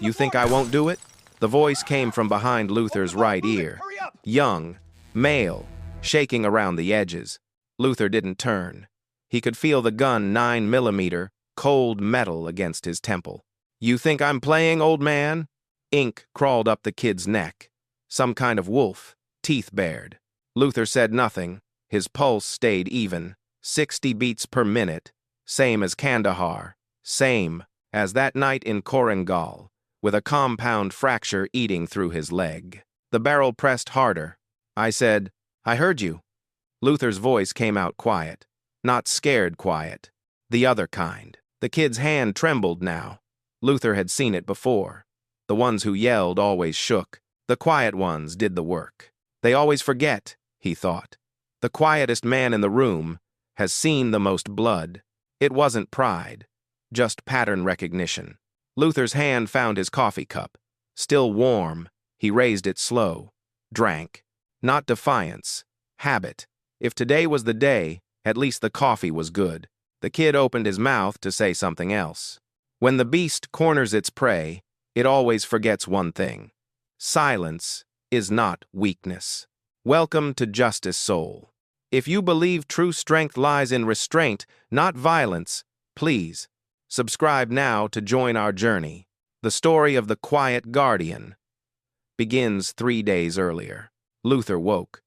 You think I won't do it? The voice came from behind Luther's right ear. Young, male, shaking around the edges. Luther didn't turn. He could feel the gun 9mm, cold metal against his temple. You think I'm playing, old man? Ink crawled up the kid's neck. Some kind of wolf, teeth bared. Luther said nothing. His pulse stayed even, 60 beats per minute, same as Kandahar, same as that night in Korangal, with a compound fracture eating through his leg. The barrel pressed harder. I said, "I heard you." Luther's voice came out quiet, not scared quiet, the other kind. The kid's hand trembled now. Luther had seen it before. The ones who yelled always shook. The quiet ones did the work. They always forget, he thought. The quietest man in the room has seen the most blood. It wasn't pride, just pattern recognition. Luther's hand found his coffee cup. Still warm, he raised it slow. Drank. Not defiance. Habit. If today was the day, at least the coffee was good. The kid opened his mouth to say something else. When the beast corners its prey, it always forgets one thing. Silence is not weakness. Welcome to JusticeSoul. If you believe true strength lies in restraint, not violence, please subscribe now to join our journey. The story of the quiet guardian begins 3 days earlier. Luther woke.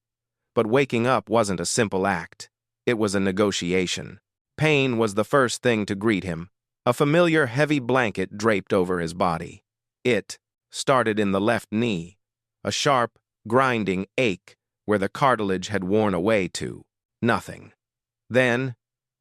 But waking up wasn't a simple act. It was a negotiation. Pain was the first thing to greet him. A familiar heavy blanket draped over his body. It started in the left knee, a sharp, grinding ache where the cartilage had worn away to nothing. Then,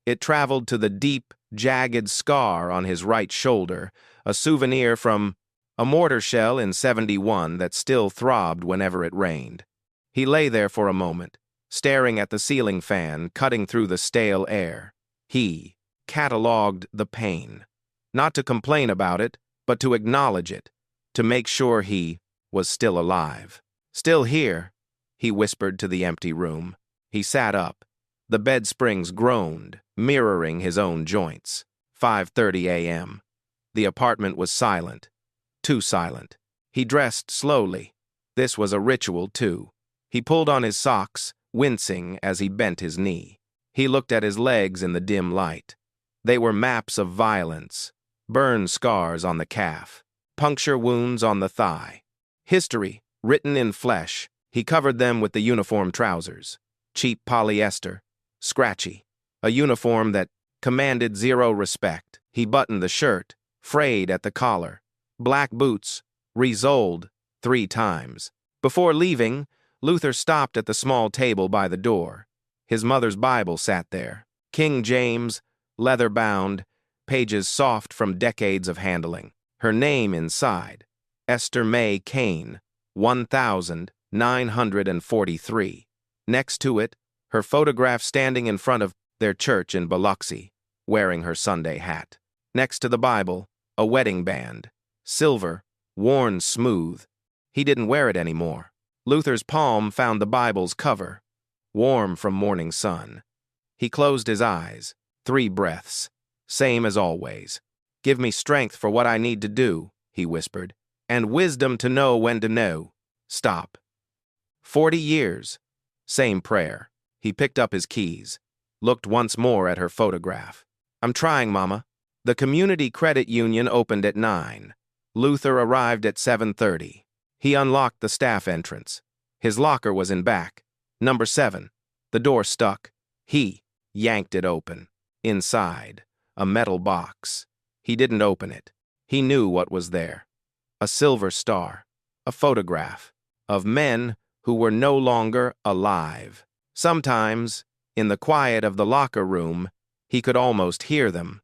it traveled to the deep, jagged scar on his right shoulder, a souvenir from a mortar shell in '71 that still throbbed whenever it rained. He lay there for a moment, staring at the ceiling fan cutting through the stale air. He catalogued the pain, not to complain about it, but to acknowledge it, to make sure he was still alive. Still here, he whispered to the empty room. He sat up. The bed springs groaned, mirroring his own joints. 5:30 a.m. The apartment was silent. Too silent. He dressed slowly. This was a ritual, too. He pulled on his socks, wincing as he bent his knee. He looked at his legs in the dim light. They were maps of violence. Burn scars on the calf. Puncture wounds on the thigh. History, written in flesh. He covered them with the uniform trousers. Cheap polyester. Scratchy. A uniform that commanded zero respect. He buttoned the shirt, frayed at the collar. Black boots, resoled 3 times. Before leaving, Luther stopped at the small table by the door. His mother's Bible sat there. King James, leather-bound, pages soft from decades of handling. Her name inside. Esther May Kane, 1943. Next to it, her photograph standing in front of their church in Biloxi, wearing her Sunday hat. Next to the Bible, a wedding band. Silver, worn smooth. He didn't wear it anymore. Luther's palm found the Bible's cover, warm from morning sun. He closed his eyes. 3 breaths. Same as always. "Give me strength for what I need to do," he whispered, "and wisdom to know when to know. Stop." 40 years. Same prayer. He picked up his keys, looked once more at her photograph. "I'm trying, Mama." The community credit union opened at 9. Luther arrived at 7:30. He unlocked the staff entrance. His locker was in back. Number 7. The door stuck. He yanked it open. Inside, a metal box. He didn't open it. He knew what was there. A silver star. A photograph of men who were no longer alive. Sometimes, in the quiet of the locker room, he could almost hear them.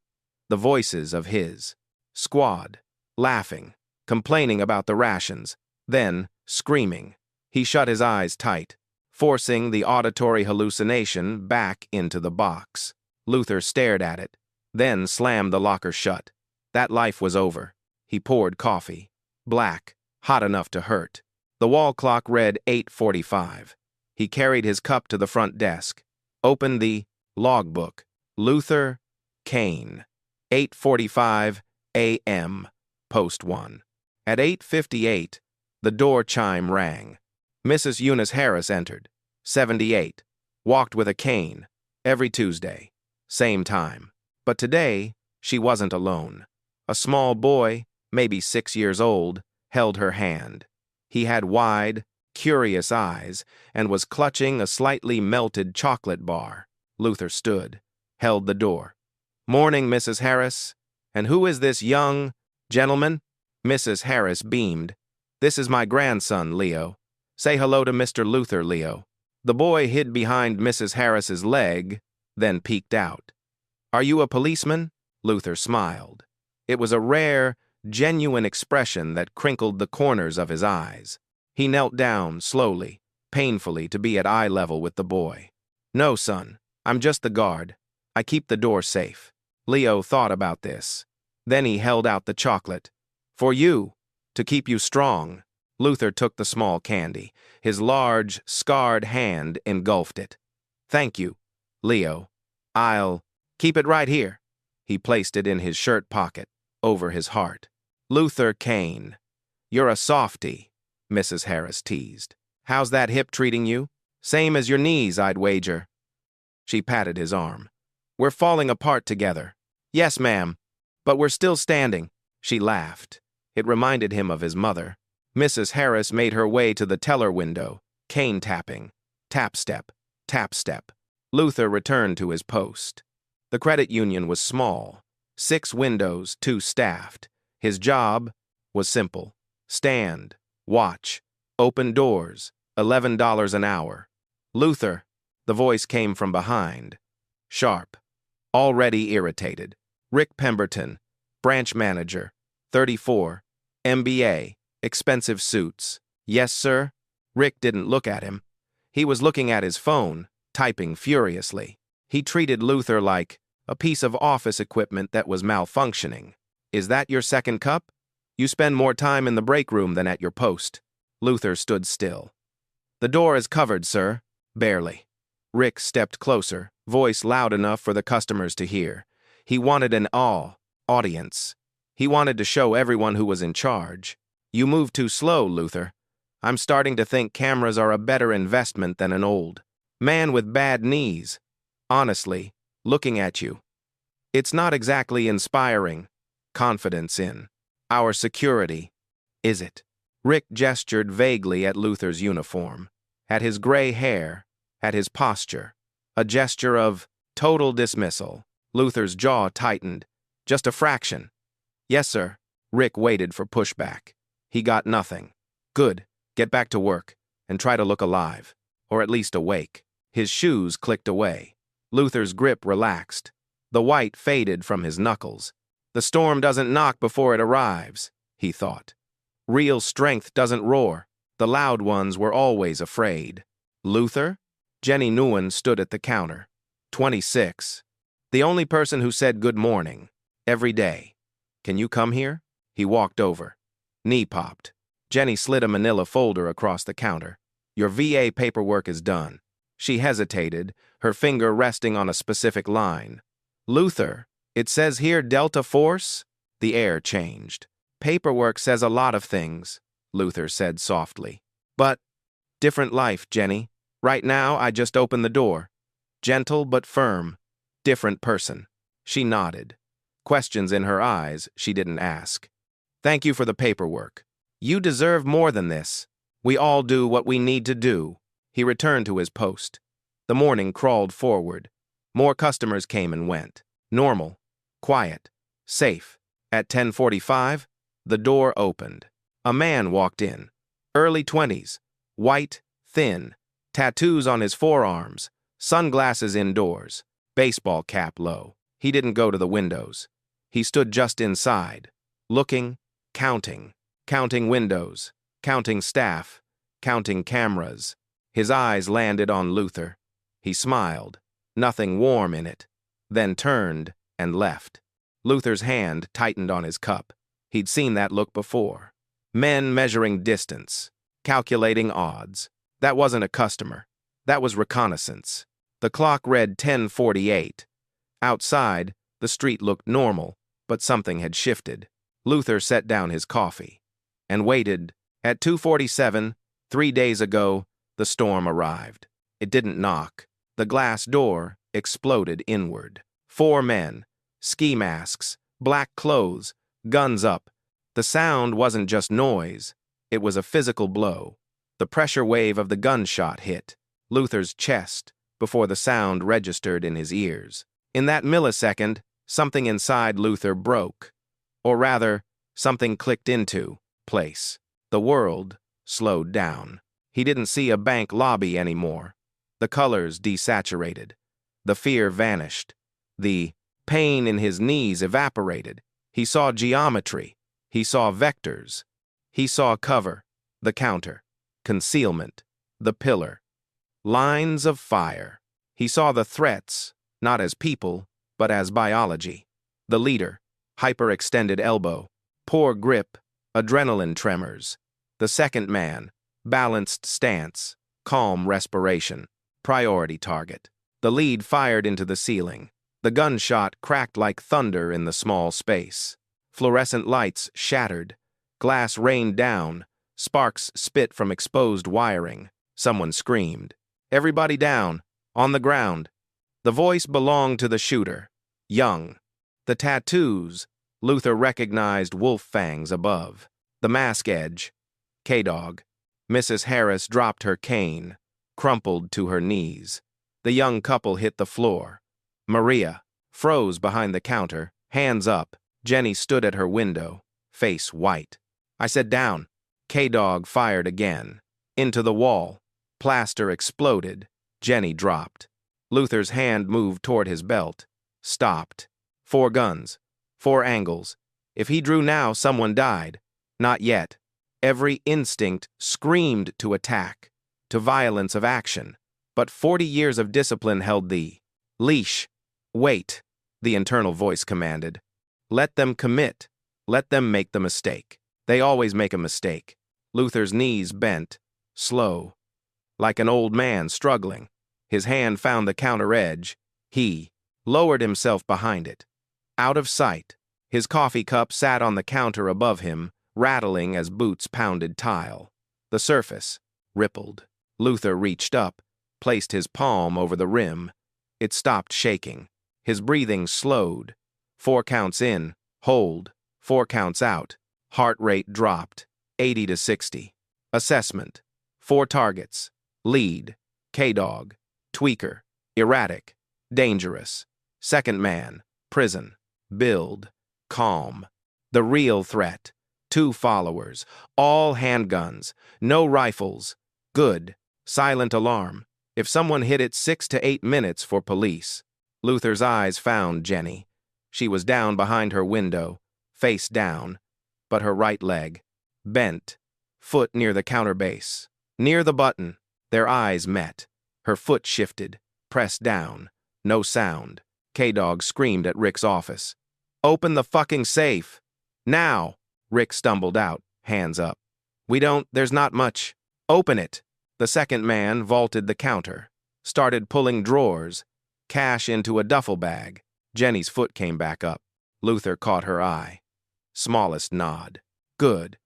The voices of his squad, laughing, complaining about the rations, then screaming. He shut his eyes tight, forcing the auditory hallucination back into the box. Luther stared at it, then slammed the locker shut. That life was over. He poured coffee. Black, hot enough to hurt. The wall clock read 8:45. He carried his cup to the front desk, opened the logbook. Luther Kane, 8:45 a.m., Post 1. At 8:58, the door chime rang. Mrs. Eunice Harris entered, 78, walked with a cane, every Tuesday, same time. But today, she wasn't alone. A small boy, maybe 6 years old, held her hand. He had wide, curious eyes and was clutching a slightly melted chocolate bar. Luther stood, held the door. "Morning, Mrs. Harris. And who is this young gentleman?" Mrs. Harris beamed. "This is my grandson, Leo. Say hello to Mr. Luther, Leo." The boy hid behind Mrs. Harris's leg, then peeked out. "Are you a policeman?" Luther smiled. It was a rare, genuine expression that crinkled the corners of his eyes. He knelt down, slowly, painfully, to be at eye level with the boy. "No, son, I'm just the guard. I keep the door safe." Leo thought about this. Then he held out the chocolate. "For you, to keep you strong." Luther took the small candy. His large, scarred hand engulfed it. "Thank you, Leo. I'll keep it right here." He placed it in his shirt pocket, over his heart. "Luther Kane, you're a softy," Mrs. Harris teased. "How's that hip treating you? Same as your knees, I'd wager." She patted his arm. "We're falling apart together." "Yes, ma'am, but we're still standing." She laughed. It reminded him of his mother. Mrs. Harris made her way to the teller window, cane tapping. Tap step, tap step. Luther returned to his post. The credit union was small. 6 windows, 2 staffed. His job was simple. Stand, watch, open doors, $11 an hour. "Luther," the voice came from behind. Sharp. Already irritated. "Rick Pemberton, branch manager, 34, MBA, expensive suits." "Yes, sir?" Rick didn't look at him. He was looking at his phone, typing furiously. He treated Luther like a piece of office equipment that was malfunctioning. "Is that your second cup? You spend more time in the break room than at your post." Luther stood still. "The door is covered, sir." "Barely." Rick stepped closer, voice loud enough for the customers to hear. He wanted an audience. He wanted to show everyone who was in charge. "You move too slow, Luther. I'm starting to think cameras are a better investment than an old man with bad knees. Honestly, looking at you, it's not exactly inspiring confidence in our security, is it?" Rick gestured vaguely at Luther's uniform, at his gray hair, at his posture, a gesture of total dismissal. Luther's jaw tightened, just a fraction. "Yes, sir." Rick waited for pushback. He got nothing. "Good. Get back to work, and try to look alive, or at least awake." His shoes clicked away. Luther's grip relaxed. The white faded from his knuckles. "The storm doesn't knock before it arrives," he thought. "Real strength doesn't roar. The loud ones were always afraid." "Luther?" Jenny Nguyen stood at the counter. 26. The only person who said good morning, every day. "Can you come here?" He walked over. Knee popped. Jenny slid a manila folder across the counter. "Your VA paperwork is done." She hesitated, her finger resting on a specific line. "Luther, it says here Delta Force?" The air changed. "Paperwork says a lot of things," Luther said softly. "But, different life, Jenny. Right now, I just opened the door. Gentle but firm. Different person." She nodded. Questions in her eyes she didn't ask. "Thank you for the paperwork. You deserve more than this. We all do what we need to do." He returned to his post. The morning crawled forward. More customers came and went. Normal, quiet, safe. At 10:45, the door opened. A man walked in. Early 20s, white, thin, tattoos on his forearms, sunglasses indoors, baseball cap low. He didn't go to the windows. He stood just inside, looking, counting windows, counting staff, counting cameras. His eyes landed on Luther. He smiled, nothing warm in it, then turned and left. Luther's hand tightened on his cup. He'd seen that look before. Men measuring distance, calculating odds. That wasn't a customer. That was reconnaissance. The clock read 10:48. Outside, the street looked normal, but something had shifted. Luther set down his coffee. and waited. At 2:47, 3 days ago, the storm arrived. It didn't knock. The glass door exploded inward. 4 men, ski masks, black clothes, guns up. The sound wasn't just noise. It was a physical blow. The pressure wave of the gunshot hit Luther's chest before the sound registered in his ears. In that millisecond, something inside Luther broke. Or rather, something clicked into place. The world slowed down. He didn't see a bank lobby anymore. The colors desaturated. The fear vanished. The pain in his knees evaporated. He saw geometry. He saw vectors. He saw cover, the counter, concealment, the pillar, lines of fire. He saw the threats, not as people, but as biology. The leader, hyperextended elbow, poor grip, adrenaline tremors. The second man, balanced stance, calm respiration, priority target. The lead fired into the ceiling. The gunshot cracked like thunder in the small space. Fluorescent lights shattered. Glass rained down. Sparks spit from exposed wiring. Someone screamed. "Everybody down, on the ground." The voice belonged to the shooter, young. The tattoos, Luther recognized wolf fangs above. The mask edge, K-Dog. Mrs. Harris dropped her cane, crumpled to her knees. The young couple hit the floor. Maria froze behind the counter, hands up. Jenny stood at her window, face white. "I said down." K-Dog fired again. Into the wall. Plaster exploded. Jenny dropped. Luther's hand moved toward his belt. Stopped. 4 guns. 4 angles. If he drew now, someone died. Not yet. Every instinct screamed to attack, to violence of action. But 40 years of discipline held the leash. "Wait," the internal voice commanded. "Let them commit. Let them make the mistake. They always make a mistake." Luther's knees bent, slow, like an old man struggling. His hand found the counter edge. He lowered himself behind it. Out of sight, his coffee cup sat on the counter above him, rattling as boots pounded tile. The surface rippled. Luther reached up, placed his palm over the rim. It stopped shaking. His breathing slowed. 4 counts in, hold. 4 counts out. Heart rate dropped, 80 to 60. Assessment. 4 targets. Lead, K-Dog. Tweaker, erratic, dangerous. Second man, prison. Build, calm. The real threat, 2 followers, all handguns, no rifles. Good, silent alarm. If someone hit it, 6 to 8 minutes for police. Luther's eyes found Jenny. She was down behind her window, face down, but her right leg bent, foot near the counter base. Near the button, their eyes met. Her foot shifted, pressed down. No sound. K-Dog screamed at Rick's office. "Open the fucking safe! Now!" Rick stumbled out, hands up. There's not much." "Open it!" The second man vaulted the counter, started pulling drawers, cash into a duffel bag. Jenny's foot came back up. Luther caught her eye. Smallest nod. Good.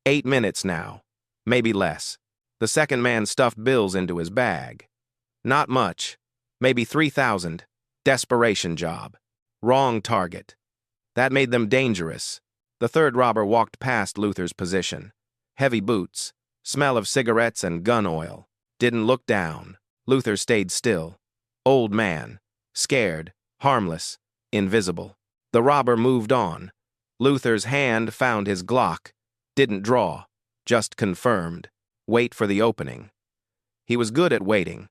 8 minutes now. Maybe less. The second man stuffed bills into his bag. Not much. Maybe 3,000. Desperation job. Wrong target. That made them dangerous. The third robber walked past Luther's position. Heavy boots. Smell of cigarettes and gun oil. Didn't look down. Luther stayed still. Old man. Scared. Harmless. Invisible. The robber moved on. Luther's hand found his Glock. Didn't draw. Just confirmed. Wait for the opening. He was good at waiting.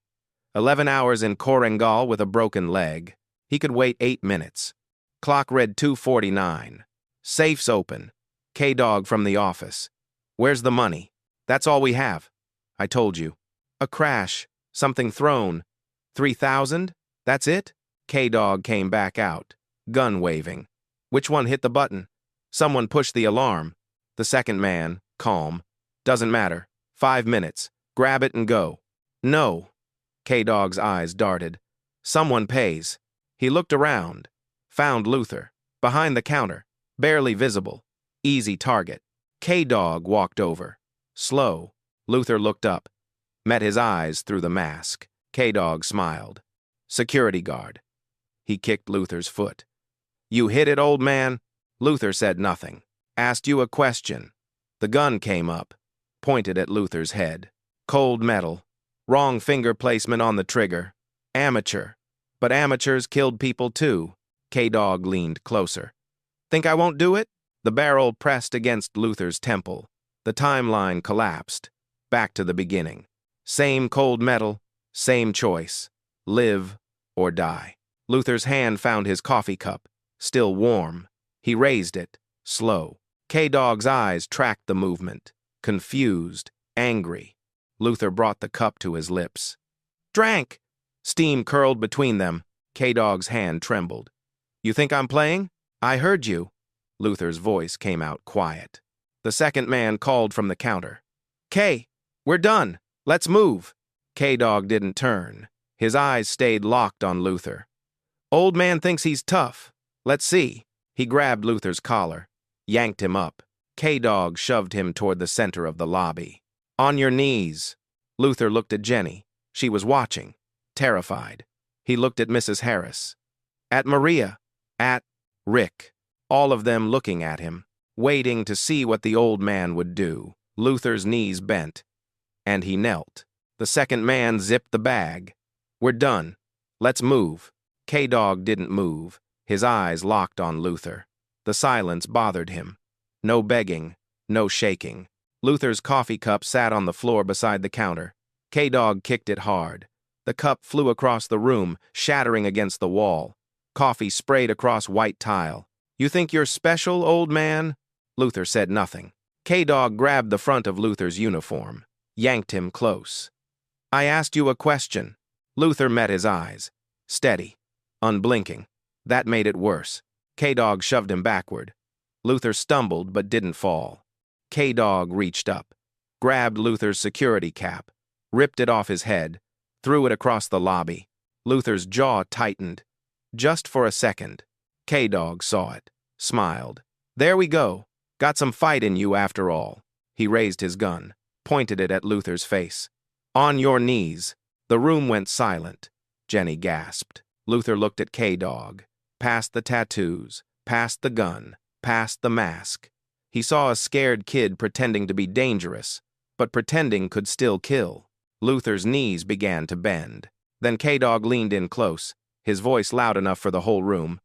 11 hours in Korengal with a broken leg. He could wait 8 minutes. Clock read 2:49. Safe's open. K-Dog from the office. "Where's the money?" "That's all we have." "I told you." "A crash. Something thrown." 3,000? That's it?" K-Dog came back out, gun waving. "Which one hit the button?" "Someone pushed the alarm." The second man, calm. "Doesn't matter. 5 minutes. Grab it and go." "No." K-Dog's eyes darted. "Someone pays." He looked around. Found Luther. Behind the counter. Barely visible. Easy target. K-Dog walked over. Slow. Luther looked up, met his eyes through the mask. K-Dog smiled. Security guard. He kicked Luther's foot. You hit it, old man? Luther said nothing. Asked you a question. The gun came up, pointed at Luther's head. Cold metal. Wrong finger placement on the trigger. Amateur. But amateurs killed people too. K-Dog leaned closer. Think I won't do it? The barrel pressed against Luther's temple. The timeline collapsed. Back to the beginning. Same cold metal, same choice. Live or die. Luther's hand found his coffee cup, still warm. He raised it, slow. K-Dog's eyes tracked the movement, confused, angry. Luther brought the cup to his lips. Drank! Steam curled between them. K-Dog's hand trembled. You think I'm playing? I heard you. Luther's voice came out quiet. The second man called from the counter. K, we're done. Let's move. K-Dog didn't turn. His eyes stayed locked on Luther. Old man thinks he's tough. Let's see. He grabbed Luther's collar, yanked him up. K-Dog shoved him toward the center of the lobby. On your knees. Luther looked at Jenny. She was watching, terrified. He looked at Mrs. Harris. At Maria. At Rick. All of them looking at him, waiting to see what the old man would do. Luther's knees bent, and he knelt. The second man zipped the bag. We're done. Let's move. K-Dog didn't move, his eyes locked on Luther. The silence bothered him. No begging, no shaking. Luther's coffee cup sat on the floor beside the counter. K-Dog kicked it hard. The cup flew across the room, shattering against the wall. Coffee sprayed across white tile. You think you're special, old man? Luther said nothing. K-Dog grabbed the front of Luther's uniform, yanked him close. I asked you a question. Luther met his eyes. Steady, unblinking. That made it worse. K-Dog shoved him backward. Luther stumbled but didn't fall. K-Dog reached up, grabbed Luther's security cap, ripped it off his head, threw it across the lobby. Luther's jaw tightened. Just for a second. K-Dog saw it, smiled. There we go. Got some fight in you after all. He raised his gun, pointed it at Luther's face. On your knees. The room went silent. Jenny gasped. Luther looked at K-Dog, past the tattoos, past the gun, past the mask. He saw a scared kid pretending to be dangerous, but pretending could still kill. Luther's knees began to bend. Then K-Dog leaned in close, his voice loud enough for the whole room.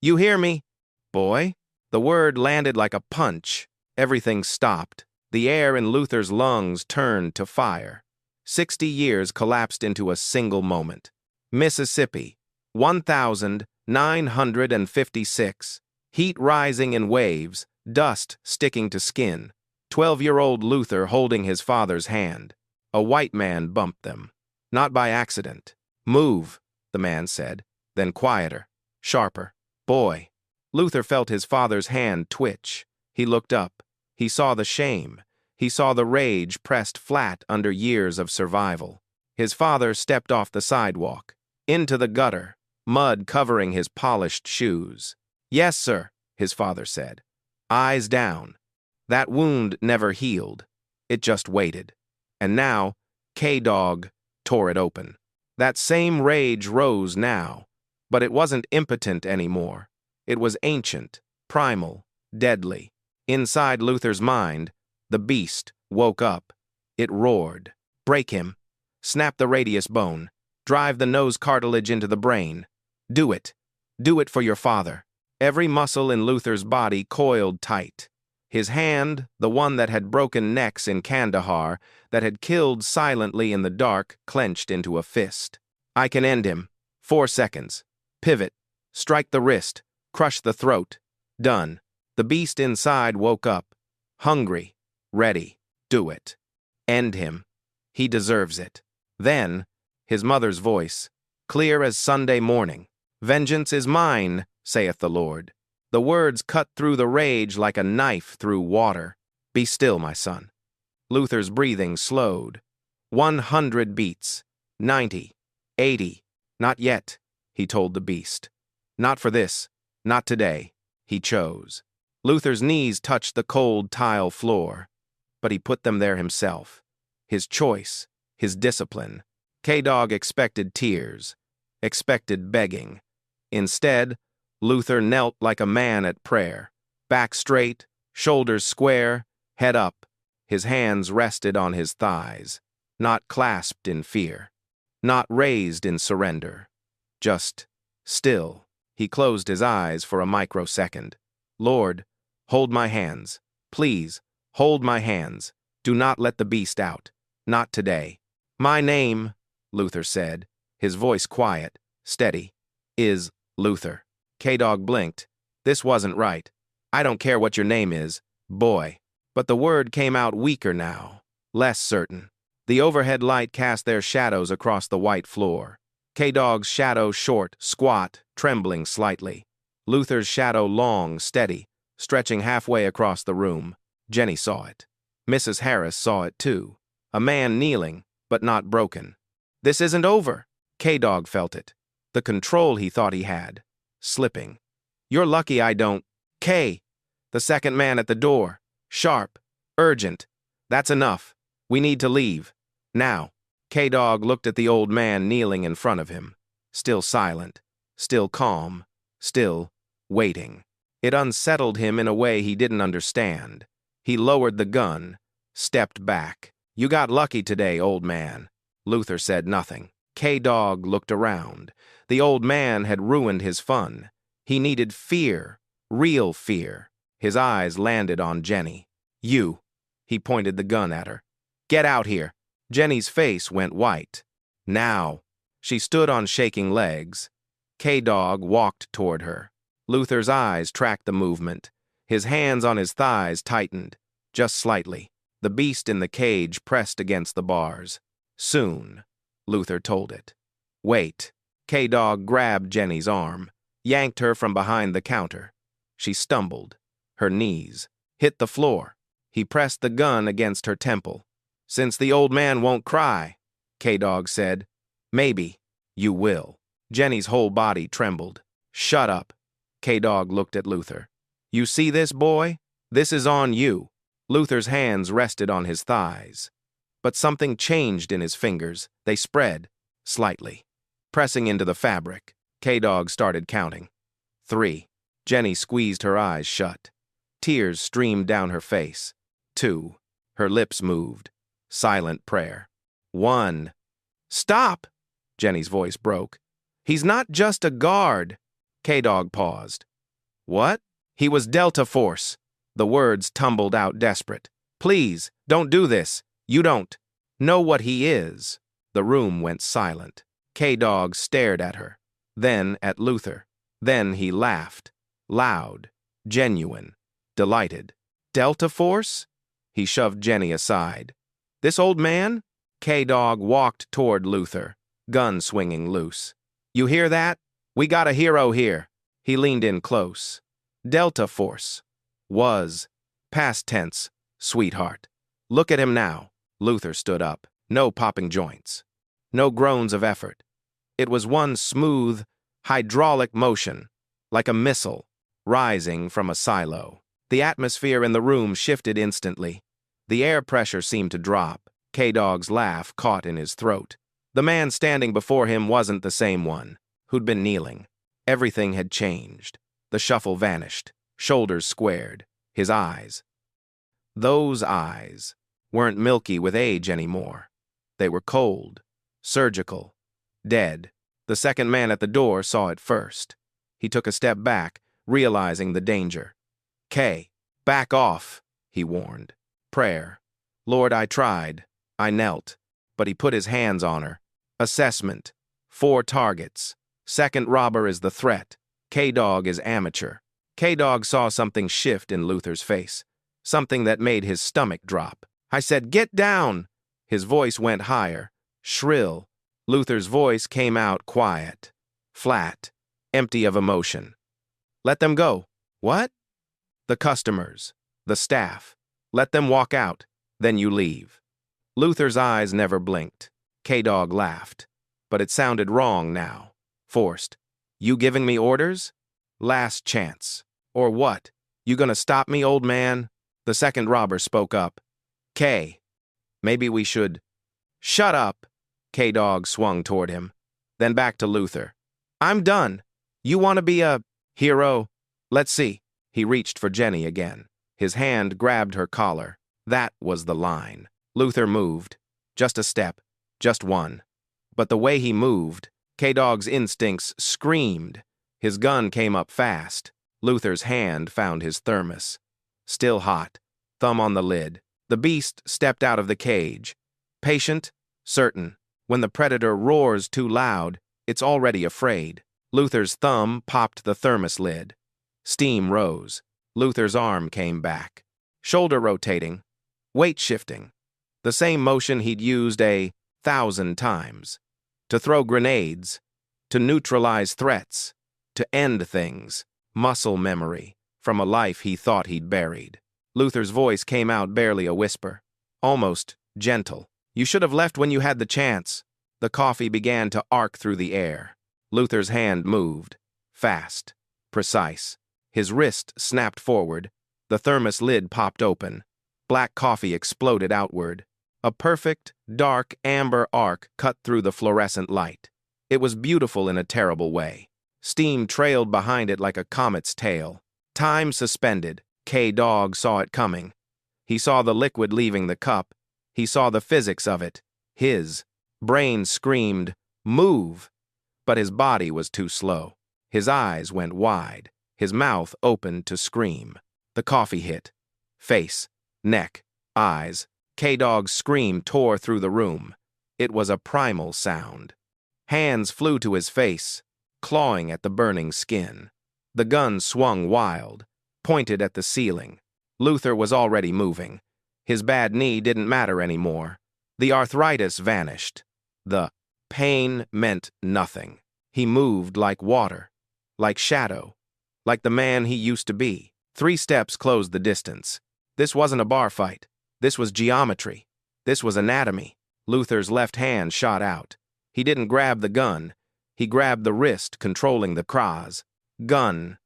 You hear me? Boy? The word landed like a punch. Everything stopped. The air in Luther's lungs turned to fire. 60 years collapsed into a single moment. Mississippi, 1,956. Heat rising in waves, dust sticking to skin. 12-year-old Luther holding his father's hand. A white man bumped them. Not by accident. Move, the man said, then quieter, sharper. Boy. Luther felt his father's hand twitch. He looked up. He saw the shame. He saw the rage pressed flat under years of survival. His father stepped off the sidewalk, into the gutter, mud covering his polished shoes. Yes, sir, his father said. Eyes down. That wound never healed. It just waited. And now, K-Dog tore it open. That same rage rose now, but it wasn't impotent anymore. It was ancient, primal, deadly. Inside Luther's mind, the beast woke up. It roared. Break him. Snap the radius bone. Drive the nose cartilage into the brain. Do it. Do it for your father. Every muscle in Luther's body coiled tight. His hand, the one that had broken necks in Kandahar, that had killed silently in the dark, clenched into a fist. I can end him. 4 seconds. Pivot. Strike the wrist. Crush the throat. Done. The beast inside woke up. Hungry. Ready. Do it. End him. He deserves it. Then, his mother's voice, clear as Sunday morning. Vengeance is mine, saith the Lord. The words cut through the rage like a knife through water. Be still, my son. Luther's breathing slowed. 100 beats. 90. 80. Not yet, he told the beast. Not for this. Not today. He chose. Luther's knees touched the cold tile floor, but he put them there himself. His choice, his discipline. K-Dog expected tears, expected begging. Instead, Luther knelt like a man at prayer, back straight, shoulders square, head up. His hands rested on his thighs, not clasped in fear, not raised in surrender. Just still. He closed his eyes for a microsecond. Lord, hold my hands. Please, hold my hands. Do not let the beast out. Not today. My name, Luther said, his voice quiet, steady, is Luther. K-Dog blinked. This wasn't right. I don't care what your name is, boy. But the word came out weaker now, less certain. The overhead light cast their shadows across the white floor. K-Dog's shadow short, squat, trembling slightly. Luther's shadow long, steady, stretching halfway across the room. Jenny saw it. Mrs. Harris saw it too. A man kneeling, but not broken. This isn't over. K-Dog felt it. The control he thought he had. Slipping. You're lucky I don't. K. The second man at the door. Sharp. Urgent. That's enough. We need to leave. Now. K-Dog looked at the old man kneeling in front of him. Still silent. Still calm. Still waiting. It unsettled him in a way he didn't understand. He lowered the gun. Stepped back. You got lucky today, old man. Luther said nothing. K-Dog looked around. The old man had ruined his fun. He needed fear. Real fear. His eyes landed on Jenny. You. He pointed the gun at her. Get out here. Jenny's face went white. Now. She stood on shaking legs. K-Dog walked toward her. Luther's eyes tracked the movement. His hands on his thighs tightened. Just slightly. The beast in the cage pressed against the bars. Soon. Luther told it. Wait. K-Dog grabbed Jenny's arm, yanked her from behind the counter. She stumbled. Her knees hit the floor. He pressed the gun against her temple. Since the old man won't cry, K-Dog said, maybe you will. Jenny's whole body trembled. Shut up. K-Dog looked at Luther. You see this, boy? This is on you. Luther's hands rested on his thighs. But something changed in his fingers. They spread, slightly. Pressing into the fabric, K-Dog started counting. 3. Jenny squeezed her eyes shut. Tears streamed down her face. 2. Her lips moved. Silent prayer. 1. Stop! Jenny's voice broke. He's not just a guard. K-Dog paused. What? He was Delta Force. The words tumbled out desperate. Please, don't do this. You don't know what he is. The room went silent. K-Dog stared at her, then at Luther. Then he laughed. Loud, genuine, delighted. Delta Force? He shoved Jenny aside. This old man? K-Dog walked toward Luther, gun swinging loose. You hear that? We got a hero here. He leaned in close. Delta Force. Was. Past tense, sweetheart. Look at him now. Luther stood up. No popping joints. No groans of effort. It was one smooth, hydraulic motion, like a missile, rising from a silo. The atmosphere in the room shifted instantly. The air pressure seemed to drop. K-Dog's laugh caught in his throat. The man standing before him wasn't the same one who'd been kneeling. Everything had changed. The shuffle vanished. Shoulders squared. His eyes. Those eyes weren't milky with age anymore. They were cold, surgical, dead. The second man at the door saw it first. He took a step back, realizing the danger. K, back off, he warned. Prayer. Lord, I tried. I knelt. But he put his hands on her. Assessment. 4 targets. Second robber is the threat. K-Dog is amateur. K-Dog saw something shift in Luther's face. Something that made his stomach drop. I said, get down! His voice went higher, shrill. Luther's voice came out quiet, flat, empty of emotion. Let them go. What? The customers, the staff. Let them walk out, then you leave. Luther's eyes never blinked. K-Dog laughed. But it sounded wrong now. Forced. You giving me orders? Last chance. Or what? You gonna stop me, old man? The second robber spoke up. K. Maybe we should. Shut up! K-Dog swung toward him. Then back to Luther. I'm done. You want to be a hero? Let's see. He reached for Jenny again. His hand grabbed her collar. That was the line. Luther moved. Just a step. Just one. But the way he moved, K-Dog's instincts screamed. His gun came up fast. Luther's hand found his thermos. Still hot. Thumb on the lid. The beast stepped out of the cage. Patient? Certain. When the predator roars too loud, it's already afraid. Luther's thumb popped the thermos lid. Steam rose. Luther's arm came back. Shoulder rotating. Weight shifting. The same motion he'd used 1,000 times. To throw grenades. To neutralize threats. To end things. Muscle memory. From a life he thought he'd buried. Luther's voice came out barely a whisper. Almost gentle. You should have left when you had the chance. The coffee began to arc through the air. Luther's hand moved. Fast. Precise. His wrist snapped forward. The thermos lid popped open. Black coffee exploded outward. A perfect, dark, amber arc cut through the fluorescent light. It was beautiful in a terrible way. Steam trailed behind it like a comet's tail. Time suspended. K-Dog saw it coming. He saw the liquid leaving the cup. He saw the physics of it. His brain screamed, "Move!" But his body was too slow. His eyes went wide. His mouth opened to scream. The coffee hit. Face, neck, eyes. K-Dog's scream tore through the room. It was a primal sound. Hands flew to his face, clawing at the burning skin. The gun swung wild, pointed at the ceiling. Luther was already moving. His bad knee didn't matter anymore. The arthritis vanished. The pain meant nothing. He moved like water, like shadow, like the man he used to be. 3 steps closed the distance. This wasn't a bar fight. This was geometry. This was anatomy. Luther's left hand shot out. He didn't grab the gun. He grabbed the wrist controlling the cross. Gun.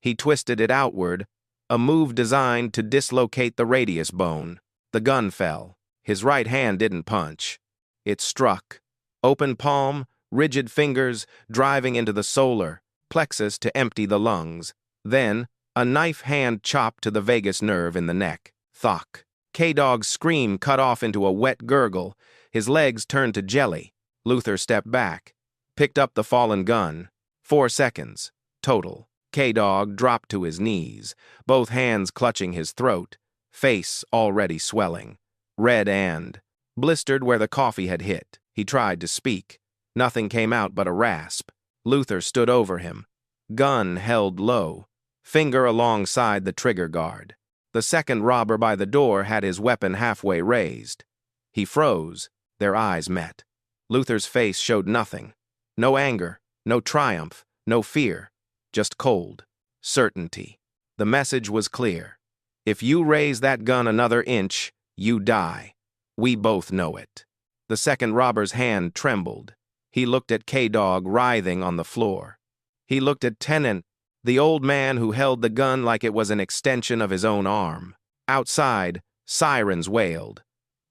He twisted it outward, a move designed to dislocate the radius bone. The gun fell. His right hand didn't punch. It struck. Open palm, rigid fingers, driving into the solar plexus to empty the lungs. Then, a knife hand chopped to the vagus nerve in the neck. Thock. K-Dog's scream cut off into a wet gurgle. His legs turned to jelly. Luther stepped back, picked up the fallen gun. 4 seconds. Total. K-Dog dropped to his knees, both hands clutching his throat, face already swelling, red and blistered where the coffee had hit. He tried to speak. Nothing came out but a rasp. Luther stood over him. Gun held low, finger alongside the trigger guard. The second robber by the door had his weapon halfway raised. He froze. Their eyes met. Luther's face showed nothing. No anger, no triumph, no fear. Just cold. Certainty. The message was clear. If you raise that gun another inch, you die. We both know it. The second robber's hand trembled. He looked at K-Dog writhing on the floor. He looked at Tennant, the old man who held the gun like it was an extension of his own arm. Outside, sirens wailed.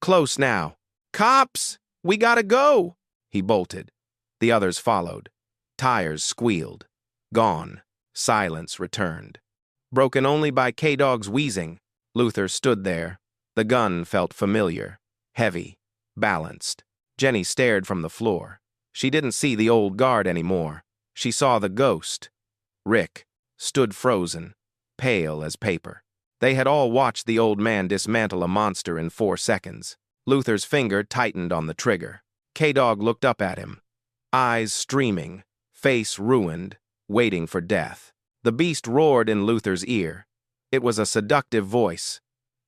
Close now. Cops! We gotta go! He bolted. The others followed. Tires squealed. Gone. Silence returned. Broken only by K-Dog's wheezing, Luther stood there. The gun felt familiar, heavy, balanced. Jenny stared from the floor. She didn't see the old guard anymore. She saw the ghost. Rick stood frozen, pale as paper. They had all watched the old man dismantle a monster in 4 seconds. Luther's finger tightened on the trigger. K-Dog looked up at him, eyes streaming, face ruined, waiting for death. The beast roared in Luther's ear. It was a seductive voice.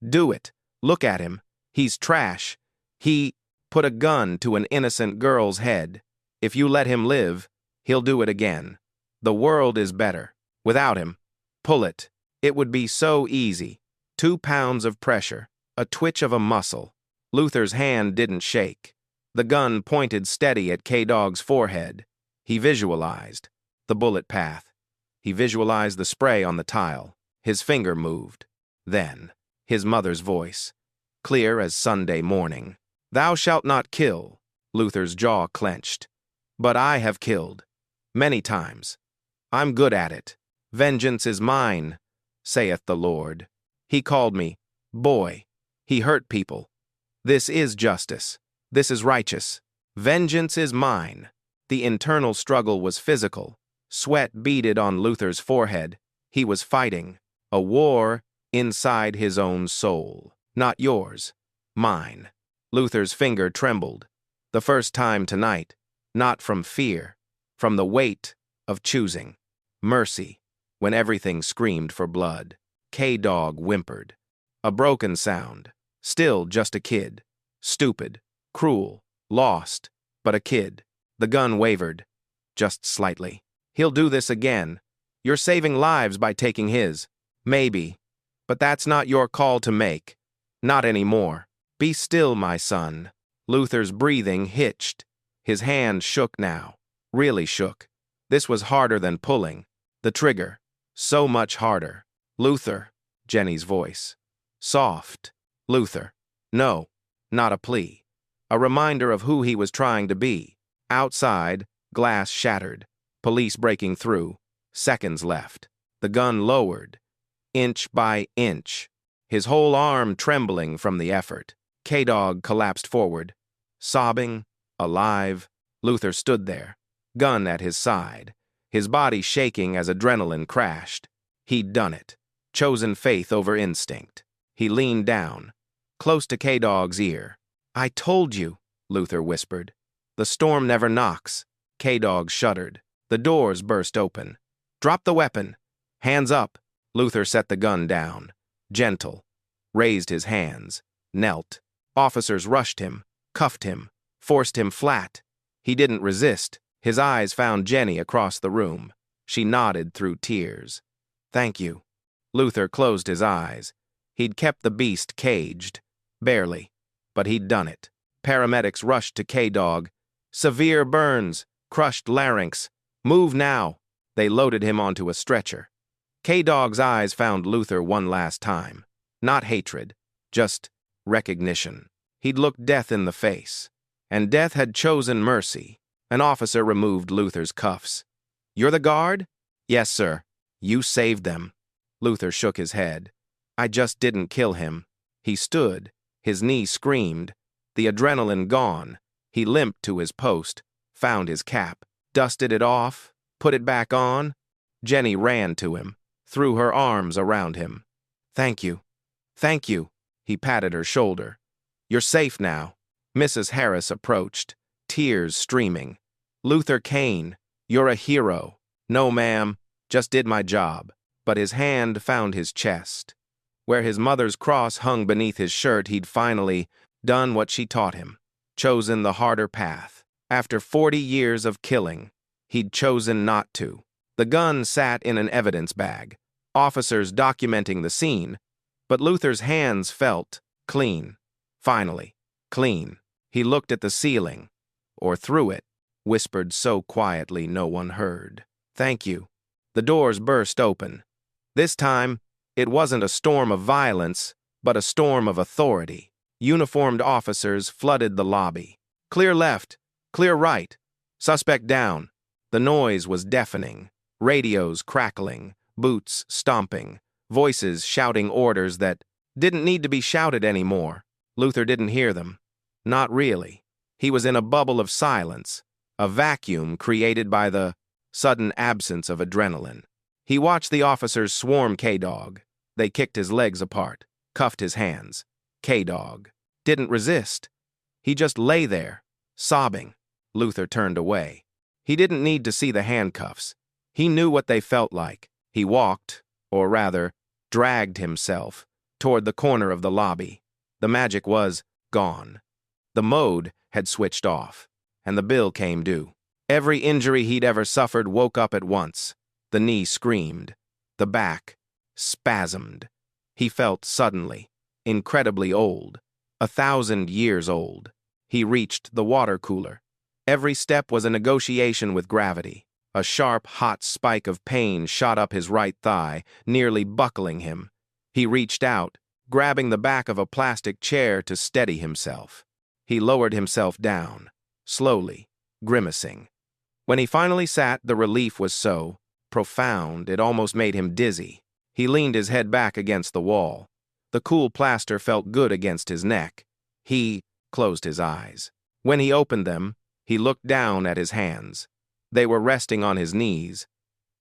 Do it. Look at him. He's trash. He put a gun to an innocent girl's head. If you let him live, he'll do it again. The world is better. Without him. Pull it. It would be so easy. 2 pounds of pressure. A twitch of a muscle. Luther's hand didn't shake. The gun pointed steady at K-Dog's forehead. He visualized the bullet path. He visualized the spray on the tile. His finger moved. Then, his mother's voice, clear as Sunday morning. "Thou shalt not kill." Luther's jaw clenched. "But I have killed. Many times. I'm good at it. Vengeance is mine, saith the Lord. He called me boy. He hurt people. This is justice. This is righteous. Vengeance is mine." The internal struggle was physical. Sweat beaded on Luther's forehead. He was fighting a war inside his own soul. Not yours. Mine. Luther's finger trembled. The first time tonight. Not from fear. From the weight of choosing. Mercy. When everything screamed for blood. K-Dog whimpered. A broken sound. Still just a kid. Stupid. Cruel. Lost. But a kid. The gun wavered. Just slightly. "He'll do this again. You're saving lives by taking his. Maybe. But that's not your call to make. Not anymore. Be still, my son." Luther's breathing hitched. His hand shook now. Really shook. This was harder than pulling. The trigger. So much harder. "Luther." Jenny's voice. Soft. "Luther." No. Not a plea. A reminder of who he was trying to be. Outside, glass shattered. Police breaking through. Seconds left. The gun lowered. Inch by inch. His whole arm trembling from the effort. K-Dog collapsed forward. Sobbing. Alive. Luther stood there. Gun at his side. His body shaking as adrenaline crashed. He'd done it. Chosen faith over instinct. He leaned down. Close to K-Dog's ear. "I told you," Luther whispered. "The storm never knocks." K-Dog shuddered. The doors burst open. "Drop the weapon." "Hands up." Luther set the gun down. Gentle. Raised his hands. Knelt. Officers rushed him. Cuffed him. Forced him flat. He didn't resist. His eyes found Jenny across the room. She nodded through tears. "Thank you." Luther closed his eyes. He'd kept the beast caged. Barely. But he'd done it. Paramedics rushed to K-Dog. "Severe burns. Crushed larynx. Move now." They loaded him onto a stretcher. K-Dog's eyes found Luther one last time. Not hatred. Just recognition. He'd looked death in the face. And death had chosen mercy. An officer removed Luther's cuffs. "You're the guard?" "Yes, sir." "You saved them." Luther shook his head. "I just didn't kill him." He stood. His knee screamed. The adrenaline gone. He limped to his post, found his cap, dusted it off, put it back on. Jenny ran to him, threw her arms around him. "Thank you. Thank you." He patted her shoulder. "You're safe now." Mrs. Harris approached, tears streaming. "Luther Kane, you're a hero." "No, ma'am, just did my job." But his hand found his chest. Where his mother's cross hung beneath his shirt, he'd finally done what she taught him. Chosen the harder path. After 40 years of killing, he'd chosen not to. The gun sat in an evidence bag. Officers documenting the scene. But Luther's hands felt clean. Finally, clean. He looked at the ceiling. Or through it. Whispered so quietly no one heard. "Thank you." The doors burst open. This time, it wasn't a storm of violence, but a storm of authority. Uniformed officers flooded the lobby. "Clear left, clear right, suspect down." The noise was deafening. Radios crackling, boots stomping, voices shouting orders that didn't need to be shouted anymore. Luther didn't hear them. Not really. He was in a bubble of silence, a vacuum created by the sudden absence of adrenaline. He watched the officers swarm K-Dog. They kicked his legs apart, cuffed his hands. K-Dog didn't resist. He just lay there, sobbing. Luther turned away. He didn't need to see the handcuffs. He knew what they felt like. He walked, or rather, dragged himself, toward the corner of the lobby. The magic was gone. The mode had switched off, and the bill came due. Every injury he'd ever suffered woke up at once. The knee screamed. The back spasmed. He felt suddenly, incredibly old, 1,000 years old. He reached the water cooler. Every step was a negotiation with gravity. A sharp, hot spike of pain shot up his right thigh, nearly buckling him. He reached out, grabbing the back of a plastic chair to steady himself. He lowered himself down, slowly, grimacing. When he finally sat, the relief was so profound it almost made him dizzy. He leaned his head back against the wall. The cool plaster felt good against his neck. He closed his eyes. When he opened them, he looked down at his hands. They were resting on his knees,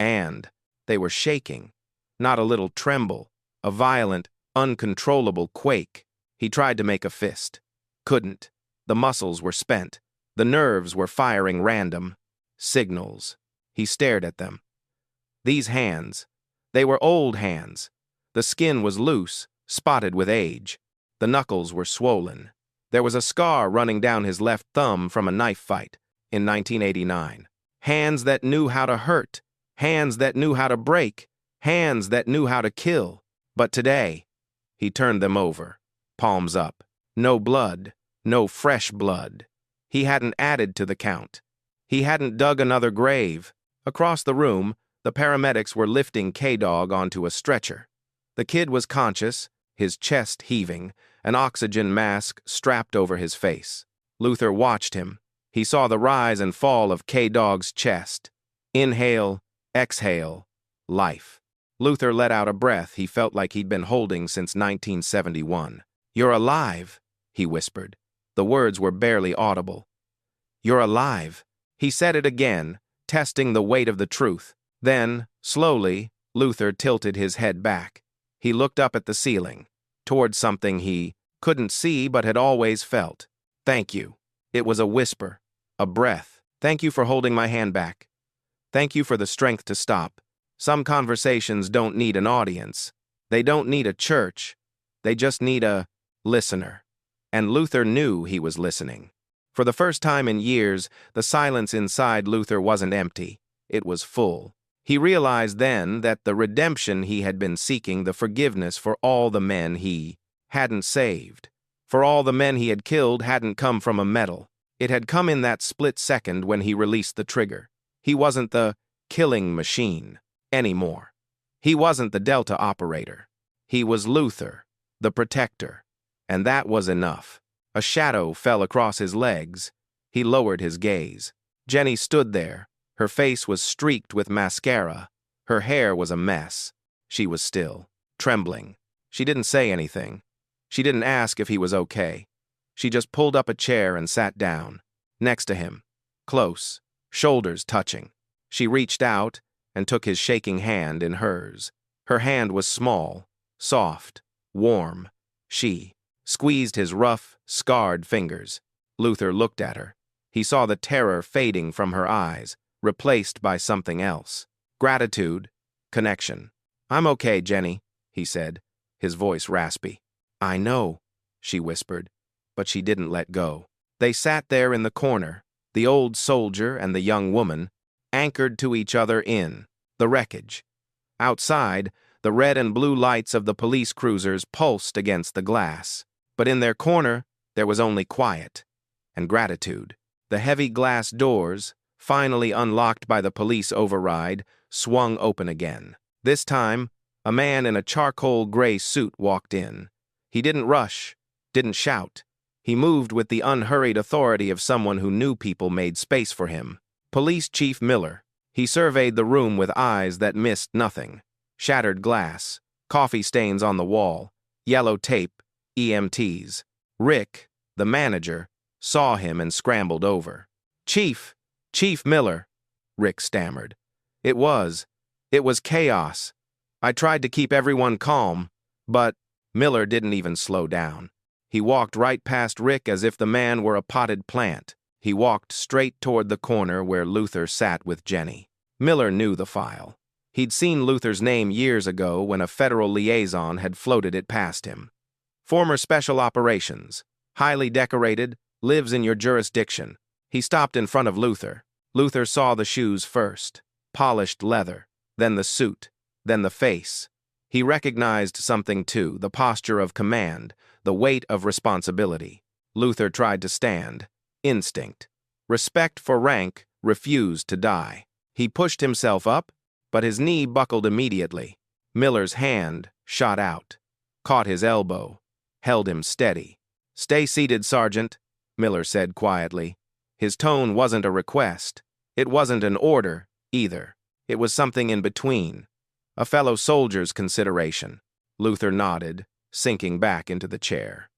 and they were shaking. Not a little tremble, a violent, uncontrollable quake. He tried to make a fist. Couldn't. The muscles were spent. The nerves were firing random signals. He stared at them. These hands, they were old hands. The skin was loose, spotted with age. The knuckles were swollen. There was a scar running down his left thumb from a knife fight in 1989. Hands that knew how to hurt, hands that knew how to break, hands that knew how to kill. But today, he turned them over, palms up. No blood, no fresh blood. He hadn't added to the count. He hadn't dug another grave. Across the room, the paramedics were lifting K-Dog onto a stretcher. The kid was conscious, his chest heaving, an oxygen mask strapped over his face. Luther watched him. He saw the rise and fall of K-Dog's chest. Inhale, exhale, life. Luther let out a breath he felt like he'd been holding since 1971. "You're alive," he whispered. The words were barely audible. "You're alive." He said it again, testing the weight of the truth. Then, slowly, Luther tilted his head back. He looked up at the ceiling, toward something he couldn't see but had always felt. "Thank you." It was a whisper, a breath. "Thank you for holding my hand back. Thank you for the strength to stop. Some conversations don't need an audience. They don't need a church. They just need a listener." And Luther knew he was listening. For the first time in years, the silence inside Luther wasn't empty. It was full. He realized then that the redemption he had been seeking, the forgiveness for all the men he hadn't saved, for all the men he had killed, hadn't come from a medal. It had come in that split second when he released the trigger. He wasn't the killing machine anymore. He wasn't the Delta operator. He was Luther, the protector. And that was enough. A shadow fell across his legs. He lowered his gaze. Jenny stood there. Her face was streaked with mascara. Her hair was a mess. She was still, trembling. She didn't say anything. She didn't ask if he was okay. She just pulled up a chair and sat down, next to him, close, shoulders touching. She reached out and took his shaking hand in hers. Her hand was small, soft, warm. She squeezed his rough, scarred fingers. Luther looked at her. He saw the terror fading from her eyes, replaced by something else. Gratitude, connection. "I'm okay, Jenny," he said, his voice raspy. "I know," she whispered, but she didn't let go. They sat there in the corner, the old soldier and the young woman, anchored to each other in the wreckage. Outside, the red and blue lights of the police cruisers pulsed against the glass. But in their corner, there was only quiet and gratitude. The heavy glass doors, finally unlocked by the police override, swung open again. This time, a man in a charcoal gray suit walked in. He didn't rush, didn't shout. He moved with the unhurried authority of someone who knew people made space for him. Police Chief Miller. He surveyed the room with eyes that missed nothing. Shattered glass, coffee stains on the wall, yellow tape, EMTs. Rick, the manager, saw him and scrambled over. Chief Miller," Rick stammered. It was chaos. I tried to keep everyone calm, but Miller didn't even slow down. He walked right past Rick as if the man were a potted plant. He walked straight toward the corner where Luther sat with Jenny. Miller knew the file. He'd seen Luther's name years ago when a federal liaison had floated it past him. Former Special Operations, highly decorated, lives in your jurisdiction. He stopped in front of Luther. Luther saw the shoes first, polished leather, then the suit, then the face. He recognized something too, the posture of command, the weight of responsibility. Luther tried to stand. Instinct. Respect for rank refused to die. He pushed himself up, but his knee buckled immediately. Miller's hand shot out, caught his elbow, held him steady. "Stay seated, Sergeant," Miller said quietly. His tone wasn't a request. It wasn't an order, either. It was something in between. A fellow soldier's consideration. Luther nodded, sinking back into the chair.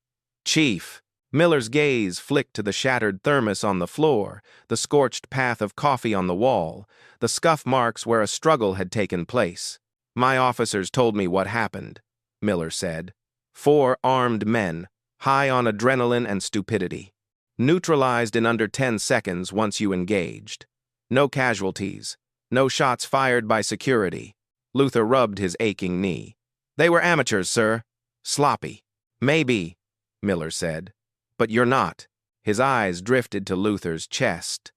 "Chief." Miller's gaze flicked to the shattered thermos on the floor, the scorched path of coffee on the wall, the scuff marks where a struggle had taken place. "My officers told me what happened," Miller said. 4 armed men, high on adrenaline and stupidity. Neutralized in under 10 seconds once you engaged. No casualties. No shots fired by security. Luther rubbed his aching knee. "They were amateurs, sir. Sloppy." "Maybe," Miller said. "But you're not." His eyes drifted to Luther's chest.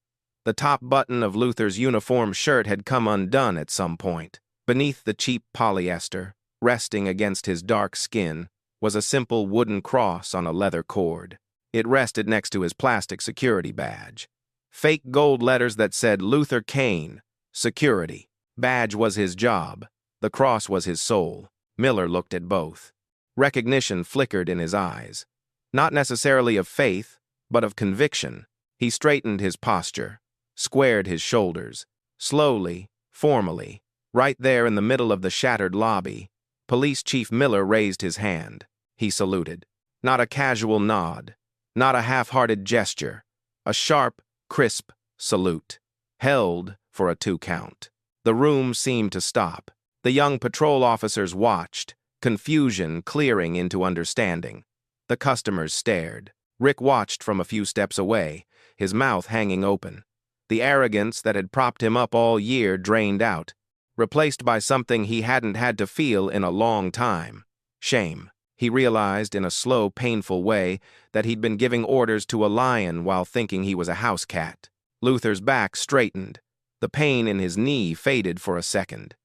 The top button of Luther's uniform shirt had come undone at some point. Beneath the cheap polyester, resting against his dark skin, was a simple wooden cross on a leather cord. It rested next to his plastic security badge. Fake gold letters that said Luther Kane, Security. Badge was his job. The cross was his soul. Miller looked at both. Recognition flickered in his eyes. Not necessarily of faith, but of conviction. He straightened his posture, squared his shoulders. Slowly, formally, right there in the middle of the shattered lobby, Police Chief Miller raised his hand. He saluted. Not a casual nod. Not a half-hearted gesture. A sharp, crisp salute. Held for a 2 count. The room seemed to stop. The young patrol officers watched, confusion clearing into understanding. The customers stared. Rick watched from a few steps away, his mouth hanging open. The arrogance that had propped him up all year drained out, replaced by something he hadn't had to feel in a long time. Shame. He realized in a slow, painful way that he'd been giving orders to a lion while thinking he was a house cat. Luther's back straightened. The pain in his knee faded for a second.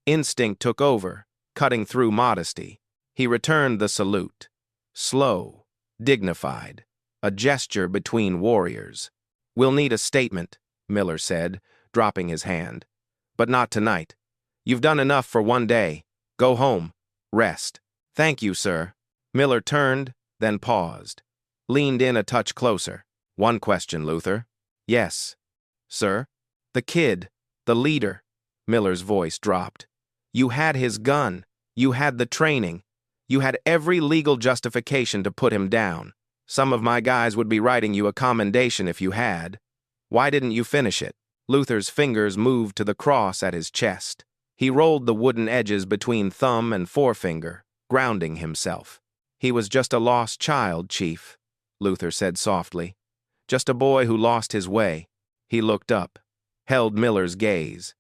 Instinct took over, cutting through modesty. He returned the salute. Slow, dignified, a gesture between warriors. "We'll need a statement," Miller said, dropping his hand. "But not tonight. You've done enough for one day. Go home. Rest." "Thank you, sir." Miller turned, then paused. Leaned in a touch closer. "One question, Luther." "Yes." "Sir?" "The kid. The leader." Miller's voice dropped. "You had his gun. You had the training. You had every legal justification to put him down. Some of my guys would be writing you a commendation if you had. Why didn't you finish it?" Luther's fingers moved to the cross at his chest. He rolled the wooden edges between thumb and forefinger, grounding himself. "He was just a lost child, Chief," Luther said softly. "Just a boy who lost his way." He looked up, held Miller's gaze.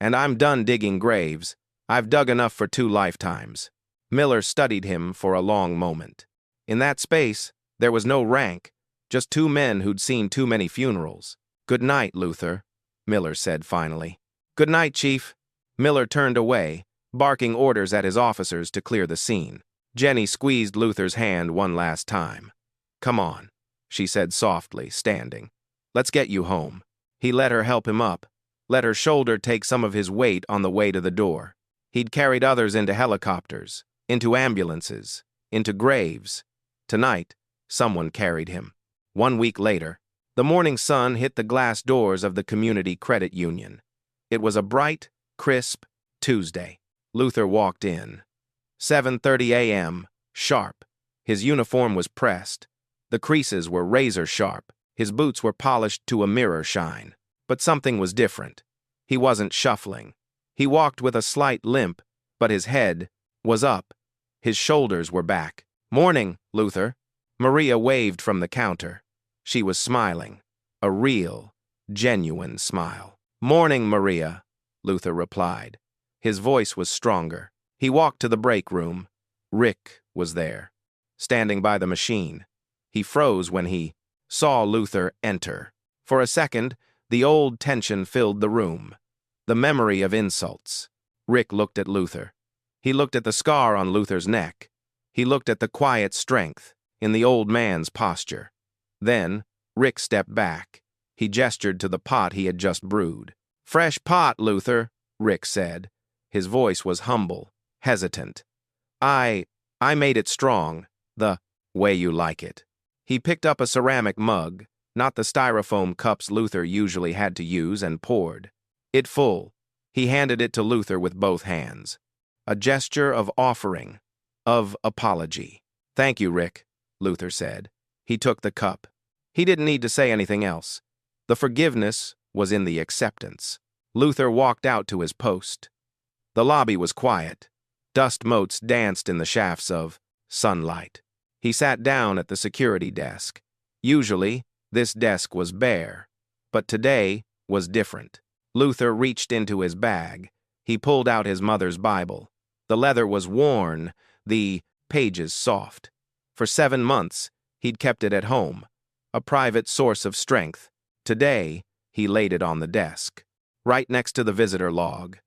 "And I'm done digging graves. I've dug enough for 2 lifetimes." Miller studied him for a long moment. In that space, there was no rank, just 2 men who'd seen too many funerals. "Good night, Luther," Miller said finally. "Good night, Chief." Miller turned away, barking orders at his officers to clear the scene. Jenny squeezed Luther's hand one last time. "Come on," she said softly, standing. "Let's get you home." He let her help him up, let her shoulder take some of his weight on the way to the door. He'd carried others into helicopters, into ambulances, into graves. Tonight, someone carried him. 1 week later, the morning sun hit the glass doors of the Community Credit Union. It was a bright, crisp Tuesday. Luther walked in. 7:30 a.m., sharp. His uniform was pressed. The creases were razor sharp. His boots were polished to a mirror shine. But something was different. He wasn't shuffling. He walked with a slight limp, but his head was up. His shoulders were back. "Morning, Luther." Maria waved from the counter. She was smiling. A real, genuine smile. "Morning, Maria," Luther replied. His voice was stronger. He walked to the break room. Rick was there, standing by the machine. He froze when he saw Luther enter. For a second, the old tension filled the room. The memory of insults. Rick looked at Luther. He looked at the scar on Luther's neck. He looked at the quiet strength in the old man's posture. Then, Rick stepped back. He gestured to the pot he had just brewed. Fresh pot, Luther, Rick said. His voice was humble, hesitant. I made it strong, the way you like it. He picked up a ceramic mug, not the styrofoam cups Luther usually had to use, and poured it full. He handed it to Luther with both hands. A gesture of offering, of apology. Thank you, Rick, Luther said. He took the cup. He didn't need to say anything else. The forgiveness was in the acceptance. Luther walked out to his post. The lobby was quiet. Dust motes danced in the shafts of sunlight. He sat down at the security desk. Usually, this desk was bare, but today was different. Luther reached into his bag. He pulled out his mother's Bible. The leather was worn, the pages soft. For 7 months, he'd kept it at home, a private source of strength. Today, he laid it on the desk, right next to the visitor log.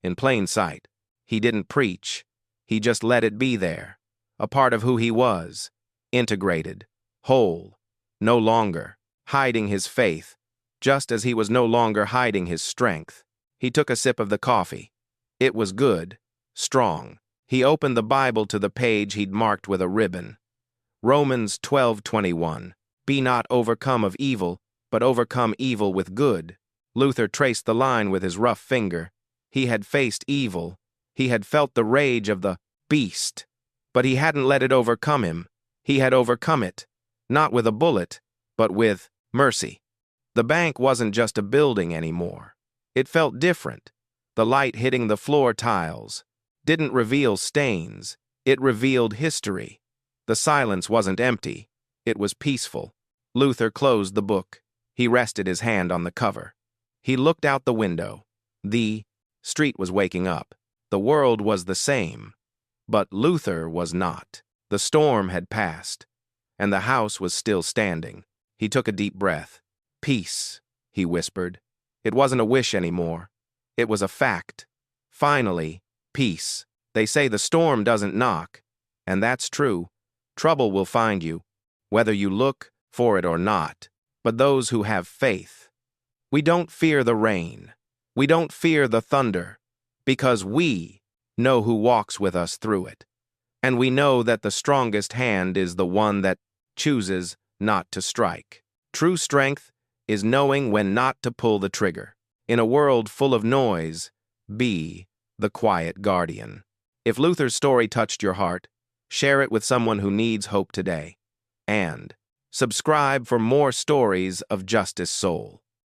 In plain sight, he didn't preach. He just let it be there, a part of who he was, integrated, whole, no longer hiding his faith, just as he was no longer hiding his strength. He took a sip of the coffee. It was good, strong. He opened the Bible to the page he'd marked with a ribbon. Romans 12:21. Be not overcome of evil, but overcome evil with good. Luther traced the line with his rough finger. He had faced evil. He had felt the rage of the beast. But he hadn't let it overcome him. He had overcome it, not with a bullet, but with mercy. The bank wasn't just a building anymore. It felt different. The light hitting the floor tiles didn't reveal stains. It revealed history. The silence wasn't empty. It was peaceful. Luther closed the book. He rested his hand on the cover. He looked out the window. The street was waking up. The world was the same. But Luther was not. The storm had passed, and the house was still standing. He took a deep breath. Peace, he whispered. It wasn't a wish anymore. It was a fact. Finally, peace. They say the storm doesn't knock, and that's true. Trouble will find you, whether you look for it or not. But those who have faith, we don't fear the rain. We don't fear the thunder, because we know who walks with us through it. And we know that the strongest hand is the one that chooses not to strike. True strength is knowing when not to pull the trigger. In a world full of noise, be the quiet guardian. If Luther's story touched your heart, share it with someone who needs hope today. And subscribe for more stories of JusticeSoul.